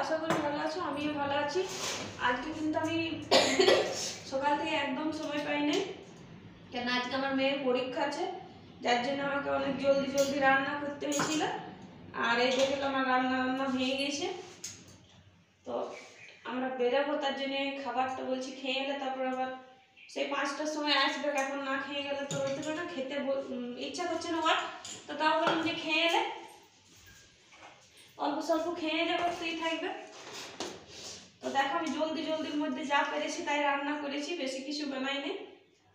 আশা করি ভালো আছো, আমিও ভালো আছি। আজকে কিন্তু আমি সকাল থেকে একদম সময় পাইনি, কেন আজকে আমার মেয়ের পরীক্ষা আছে, যার জন্য আমাকে অনেক জলদি জলদি রান্না করতে হয়েছিল। আর এই দেখে আমার রান্না হয়ে গেছে, তো আমরা বেরোবো, তার জন্য খাবারটা বলছি খেয়ে এলে তারপর আবার সেই 5টার সময় আসবে। এখন না খেয়ে গেলে তো হতে পারে না, খেতে ইচ্ছা করছে না ওর। তো তাও বললাম যে খেয়ে এলে অল্প স্বল্প খেয়ে যাবো, তুই থাকবে। তো দেখো আমি জলদির মধ্যে যা পেরেছি তাই রান্না করেছি, বেশি কিছু বানাইনি।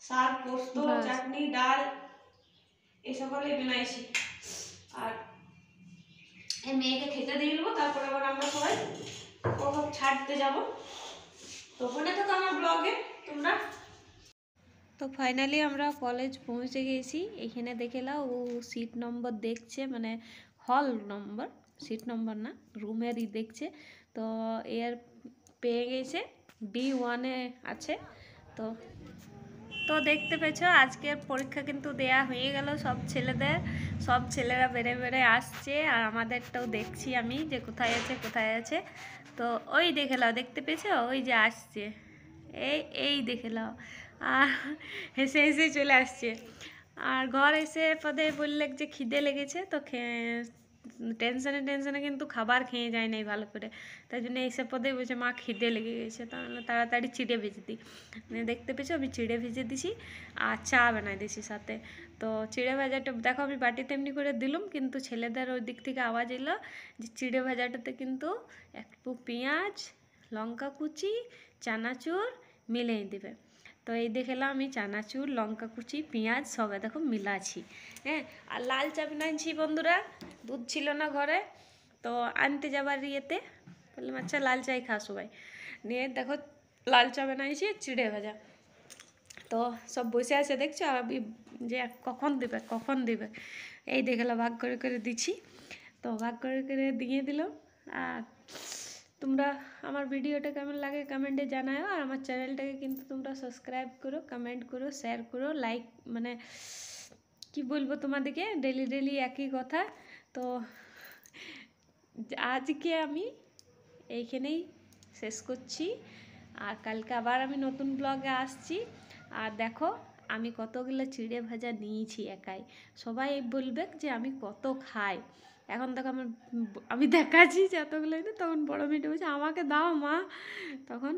শাক, পোস্ত, চাটনি, ডাল এই সকলেই বানাইছি। আর এই মেয়েকে খেতে দিয়ে নেবো, তারপর আবার আমরা সবাই কোথাও ছাড়তে যাব। তো ওখানে তো আমার ব্লগে তোমরা। তো ফাইনালি আমরা কলেজ পৌঁছে গেছি। এখানে দেখে নাও, ও সিট নম্বর দেখছে, মানে হল নম্বর, সিট নম্বর না, রুমেরই দেখছে। তো এর পেয়ে গেছে D1-এ আছে। তো তো দেখতে পেছো আজকের পরীক্ষা কিন্তু দেয়া হয়ে গেল সব ছেলেদের। সব ছেলেরা বেড়ে বেড়ে আসছে, আর আমাদেরটাও দেখছি আমি যে কোথায় আছে। তো ওই দেখে নাও, দেখতে পেয়েছো ওই যে আসছে, এই দেখে নাও, আর হেসে হেসে চলে আসছে। আর ঘর এসে পদে বললে যে খিদে লেগেছে, তো টেনশনে কিন্তু খাবার খেয়ে যায় নাই ভালো করে, তাই জন্য এইসে পদে বলছে মা খিদে লেগে গেছে, তাহলে তাড়াতাড়ি চিড়ে ভেজে দিই। দেখতে পেয়েছো আমি চিড়ে ভেজে দিছি আর চা বানাই দিছি সাথে। তো চিড়ে ভাজাটা দেখো আমি বাটিতে এমনি করে দিলাম, কিন্তু ছেলেদের ওই দিক থেকে আওয়াজ এলো যে চিড়ে ভাজাটাতে কিন্তু একটু পেঁয়াজ, লঙ্কা কুচি, চানাচুর মিলিয়ে দিবে। তো এই দেখলাম আমি চানাচুর, লঙ্কা কুচি, পেঁয়াজ সব দেখো মিলাছি। হ্যাঁ, আর লাল চা বানাইছি বন্ধুরা, দুধ ছিল না ঘরে, তো আনতে যাবার ইয়েতে বললাম আচ্ছা লাল চাই খা সবাই, নিয়ে দেখো লাল চা বানাইছি, চিড়ে ভাজা। তো সব বসে আছে দেখছো, আর যে কখন দিবে এই দেখলাম ভাগ করে করে দিচ্ছি। তো ভাগ করে করে দিয়ে দিল। আর তোমরা আমার ভিডিওটা কেমন লাগে কমেন্টে জানাও, আর আমার চ্যানেলটাকে কিন্তু তোমরা সাবস্ক্রাইব করো, কমেন্ট করো, শেয়ার করো, লাইক, মানে কি বলবো তোমাদেরকে, ডেলি একই কথা। তো আজকে আমি এইখানেই শেষ করছি, আর কালকে আবার আমি নতুন ব্লগে আসছি। আর দেখো আমি কতগুলো চিড়ে ভাজা নিয়েছি একাই, সবাই বলবে যে আমি কত খাই। এখন দেখো আমি দেখাচ্ছি যে এতগুলো, তখন বড় মেয়েটা বলছে আমাকে দাও মা, তখন